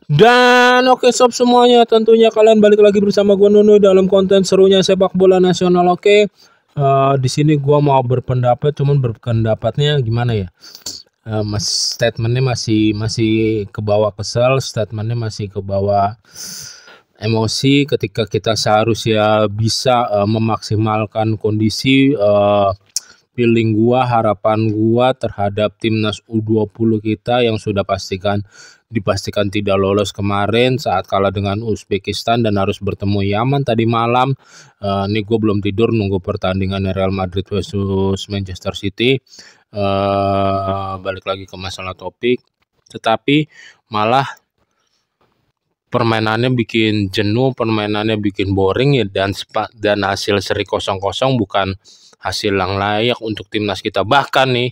Dan oke sob semuanya, tentunya kalian balik lagi bersama gua Nunu dalam konten serunya sepak bola nasional. Oke, di sini gua mau berpendapat, cuman berpendapatnya gimana ya? Statementnya masih masih ke bawah kesel, statementnya masih ke bawah emosi ketika kita seharusnya bisa memaksimalkan kondisi feeling gua, harapan gua terhadap timnas U20 kita yang sudah dipastikan tidak lolos kemarin saat kalah dengan Uzbekistan dan harus bertemu Yaman tadi malam. Ini gue belum tidur nunggu pertandingan Real Madrid versus Manchester City. Balik lagi ke masalah topik, tetapi malah permainannya bikin jenuh, permainannya bikin boring ya, dan hasil seri 0-0 bukan hasil yang layak untuk timnas kita. Bahkan nih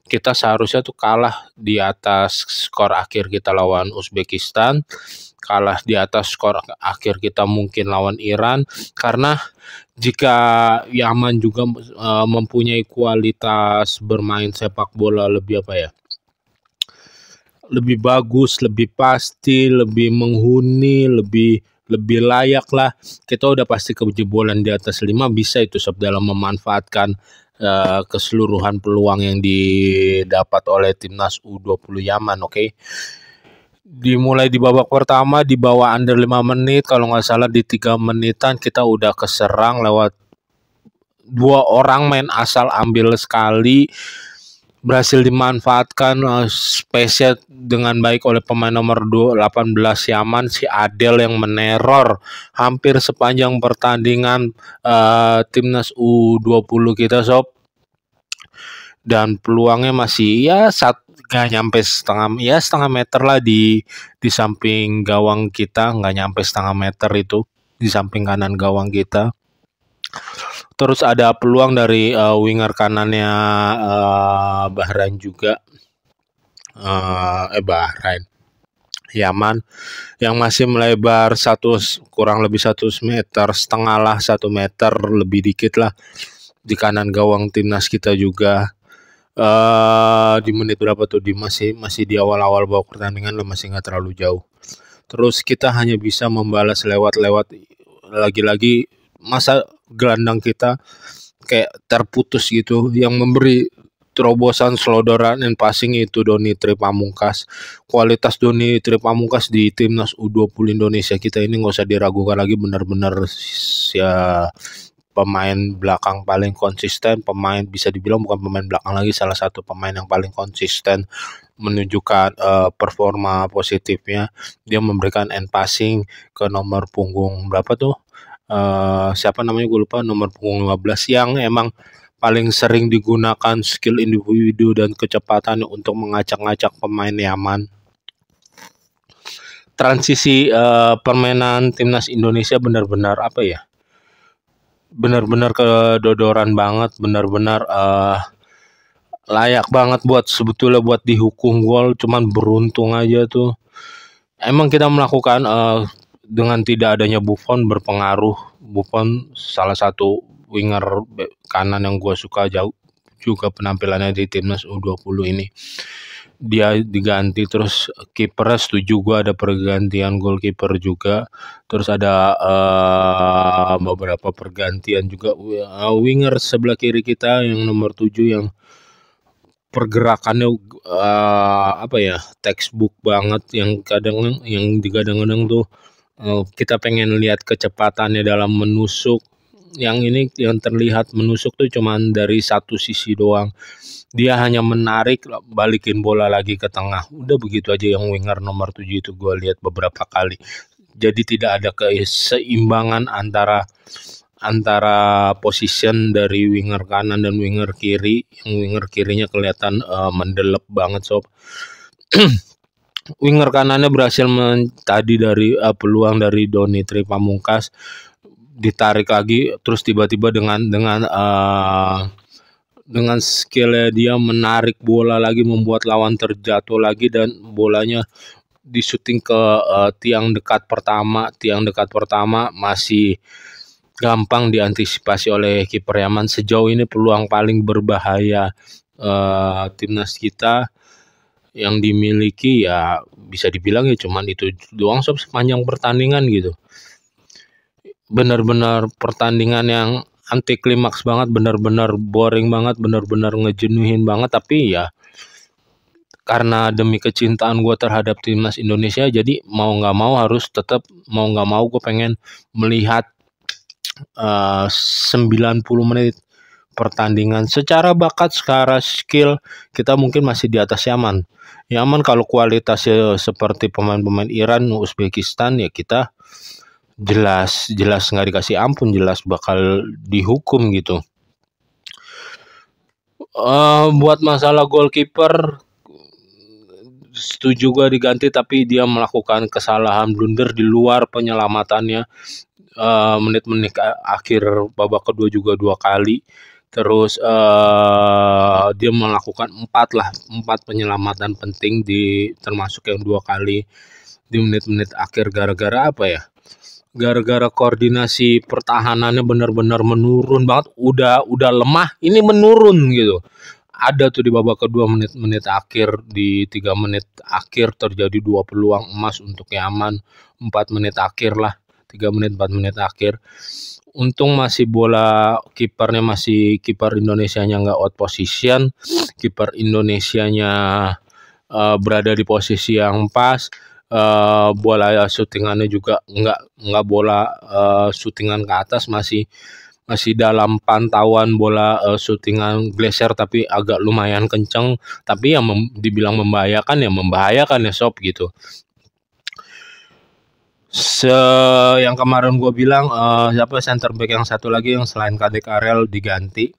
kita seharusnya tuh kalah di atas skor akhir kita lawan Uzbekistan, kalah di atas skor akhir kita mungkin lawan Iran, karena jika Yaman juga mempunyai kualitas bermain sepak bola lebih lebih bagus, lebih pasti, lebih menghuni, lebih layak lah. Kita udah pasti kejebolan di atas 5 bisa itu sob dalam memanfaatkan keseluruhan peluang yang didapat oleh timnas U20 Yaman. Oke. Dimulai di babak pertama di bawah under 5 menit, kalau nggak salah di 3 menitan kita udah keserang lewat 2 orang main asal ambil sekali, berhasil dimanfaatkan space-nya dengan baik oleh pemain nomor 18 Yaman, si Adel yang meneror hampir sepanjang pertandingan timnas U20 kita sob. Dan peluangnya masih ya gak nyampe setengah meter lah di samping gawang kita, nggak nyampe setengah meter itu di samping kanan gawang kita. Terus ada peluang dari winger kanannya Bahrain juga, Bahrain Yaman yang masih melebar kurang lebih 1,5 meter lah, 1 meter lebih dikit lah di kanan gawang timnas kita juga. Di menit berapa tuh, masih di awal-awal babak pertandingan lah, masih nggak terlalu jauh. Terus kita hanya bisa membalas lewat lagi-lagi masa gelandang kita kayak terputus gitu, yang memberi terobosan selodoran dan passing itu Doni Tripamungkas. Kualitas Doni Tripamungkas di timnas U20 Indonesia kita ini nggak usah diragukan lagi, benar-benar ya pemain belakang paling konsisten, bisa dibilang bukan pemain belakang lagi, salah satu pemain yang paling konsisten menunjukkan performa positifnya. Dia memberikan end passing ke nomor punggung berapa tuh, siapa namanya gue lupa, nomor punggung 15, yang emang paling sering digunakan skill individu dan kecepatan untuk mengacak-ngacak pemain Yaman. Transisi permainan timnas Indonesia benar-benar benar-benar kedodoran banget, benar-benar layak banget sebetulnya buat dihukum gol, cuman beruntung aja tuh. Emang kita melakukan dengan tidak adanya Buffon berpengaruh. Buffon salah satu winger kanan yang gue suka juga penampilannya di timnas U20 ini. Dia diganti, terus kipernya setuju gue ada pergantian goalkeeper juga, terus ada beberapa pergantian juga winger sebelah kiri kita yang nomor 7 yang pergerakannya textbook banget, yang digadang-gadang tuh kita pengen lihat kecepatannya dalam menusuk. Yang ini yang terlihat menusuk tuh cuman dari satu sisi doang, dia hanya menarik balikin bola lagi ke tengah, udah begitu aja. Yang winger nomor 7 itu gue lihat beberapa kali, jadi tidak ada keseimbangan antara position dari winger kanan dan winger kiri. Yang winger kirinya kelihatan mendelep banget sob. Winger kanannya berhasil tadi dari peluang dari Doni Tripamungkas, ditarik lagi, terus tiba-tiba dengan skillnya dia menarik bola lagi, membuat lawan terjatuh lagi, dan bolanya disuting ke tiang dekat pertama masih gampang diantisipasi oleh kiper Yaman. Sejauh ini peluang paling berbahaya timnas kita yang dimiliki ya bisa dibilang ya cuman itu doang sob sepanjang pertandingan gitu. Benar-benar pertandingan yang anti klimaks banget, benar-benar boring banget, benar-benar ngejenuhin banget, tapi ya karena demi kecintaan gue terhadap timnas Indonesia, jadi mau nggak mau harus tetap, mau nggak mau gue pengen melihat 90 menit pertandingan. Secara bakat, secara skill kita mungkin masih di atas Yaman. Yaman kalau kualitasnya seperti pemain-pemain Iran, Uzbekistan, ya kita jelas nggak dikasih ampun, jelas bakal dihukum gitu. Buat masalah goalkeeper, setuju gue diganti, tapi dia melakukan kesalahan blunder di luar penyelamatannya. Menit-menit akhir babak kedua juga 2 kali. Terus dia melakukan 4 penyelamatan penting, termasuk yang 2 kali di menit-menit akhir. Gara-gara apa ya? Gara-gara koordinasi pertahanannya benar-benar menurun banget. Udah lemah, ini menurun gitu. Ada tuh di babak kedua menit-menit akhir, di 3 menit akhir terjadi 2 peluang emas untuk Yaman. 4 menit akhir lah, 3 menit 4 menit akhir. Untung masih bola kipernya, masih kiper Indonesianya nggak out position, kiper Indonesianya berada di posisi yang pas. Bola syutingannya juga nggak bola syutingan ke atas, masih dalam pantauan bola syutingan geser, tapi agak lumayan kenceng, tapi yang dibilang membahayakan ya sob gitu. Yang kemarin gue bilang siapa center back yang satu lagi yang selain Kadek Arel diganti.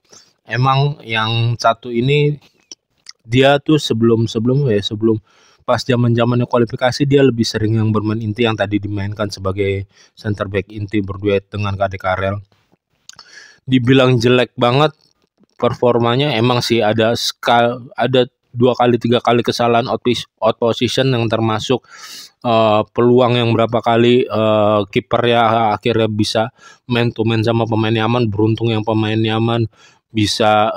Emang yang satu ini dia tuh sebelum pas zamannya kualifikasi dia lebih sering yang bermain inti, yang tadi dimainkan sebagai center back inti berduet dengan Kadek Arel. Dibilang jelek banget performanya, emang sih ada 2 kali 3 kali kesalahan out position, yang termasuk peluang yang berapa kali kiper ya akhirnya bisa man to man sama pemain Yaman. Beruntung yang pemain Yaman bisa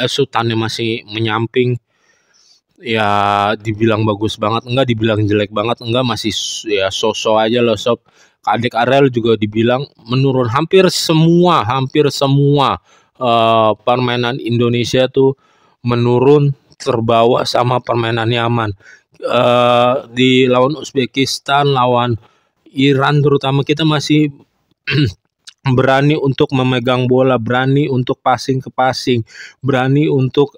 sutannya masih menyamping. Ya dibilang bagus banget enggak, dibilang jelek banget enggak, masih ya so-so aja loh sob. Kadek Arel juga dibilang menurun. Hampir semua permainan Indonesia tuh menurun, terbawa sama permainan Yaman. Di lawan Uzbekistan, lawan Iran terutama, kita masih berani untuk memegang bola, berani untuk passing ke passing, berani untuk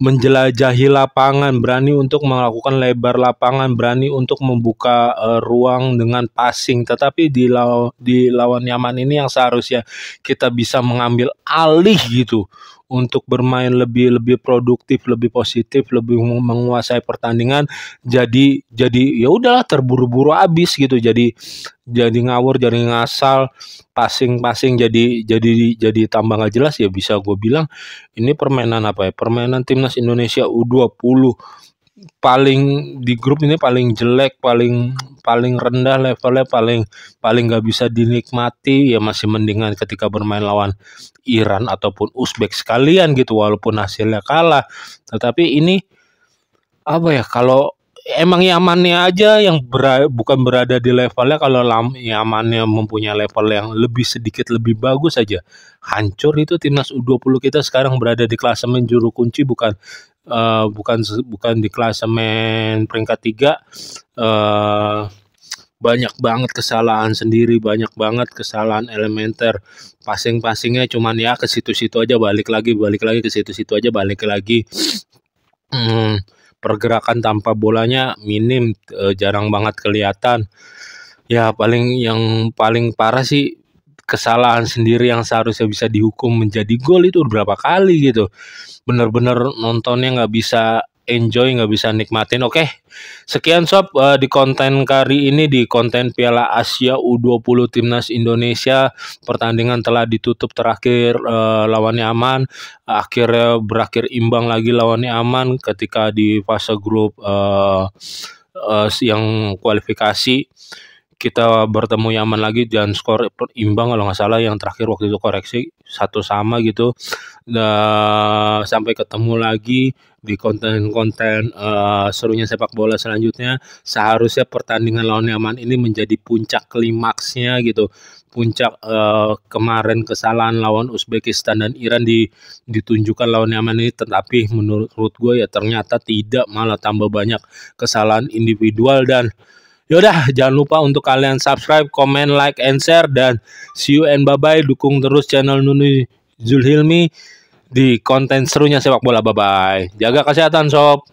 menjelajahi lapangan, berani untuk melakukan lebar lapangan, berani untuk membuka ruang dengan passing. Tetapi di lawan Yaman ini yang seharusnya kita bisa mengambil alih gitu untuk bermain lebih produktif, lebih positif, lebih menguasai pertandingan, jadi ya udahlah terburu-buru habis gitu. Jadi ngawur, jadi ngasal, passing jadi tambah nggak jelas. Ya bisa gue bilang ini permainan apa ya? Permainan timnas Indonesia U20 paling di grup ini paling jelek, paling rendah levelnya, paling nggak bisa dinikmati. Ya masih mendingan ketika bermain lawan Iran ataupun Uzbek sekalian gitu, walaupun hasilnya kalah. Tetapi ini apa ya, kalau emang Yamannya aja yang bukan berada di levelnya, kalau Yamannya mempunyai level yang sedikit lebih bagus aja, hancur itu timnas U20 kita sekarang. Berada di klasemen juru kunci, bukan di klasemen peringkat 3. Banyak banget kesalahan sendiri, banyak banget kesalahan elementer. Passingnya cuman ya ke situ-situ aja, balik lagi ke situ-situ aja, balik lagi. Pergerakan tanpa bolanya minim, jarang banget kelihatan. Ya yang paling parah sih kesalahan sendiri yang seharusnya bisa dihukum menjadi gol itu berapa kali gitu. Bener-bener nontonnya nggak bisa enjoy, nggak bisa nikmatin. Oke, sekian sob di konten kali ini, di konten Piala Asia U20 Timnas Indonesia. Pertandingan telah ditutup terakhir lawan Yaman, akhirnya berakhir imbang lagi lawan Yaman ketika di fase grup yang kualifikasi. kita bertemu Yaman lagi dan skor imbang kalau nggak salah, yang terakhir waktu itu koreksi 1-1 gitu. Sampai ketemu lagi di konten-konten serunya sepak bola selanjutnya. Seharusnya pertandingan lawan Yaman ini menjadi puncak klimaksnya gitu. Puncak kemarin kesalahan lawan Uzbekistan dan Iran ditunjukkan lawan Yaman ini, tetapi menurut gue ya ternyata tidak, malah tambah banyak kesalahan individual. Dan yaudah, jangan lupa untuk kalian subscribe, comment, like, and share, dan see you and bye-bye. Dukung terus channel Nunu Zulhilmi di konten serunya sepak bola. Bye-bye. Jaga kesehatan sob.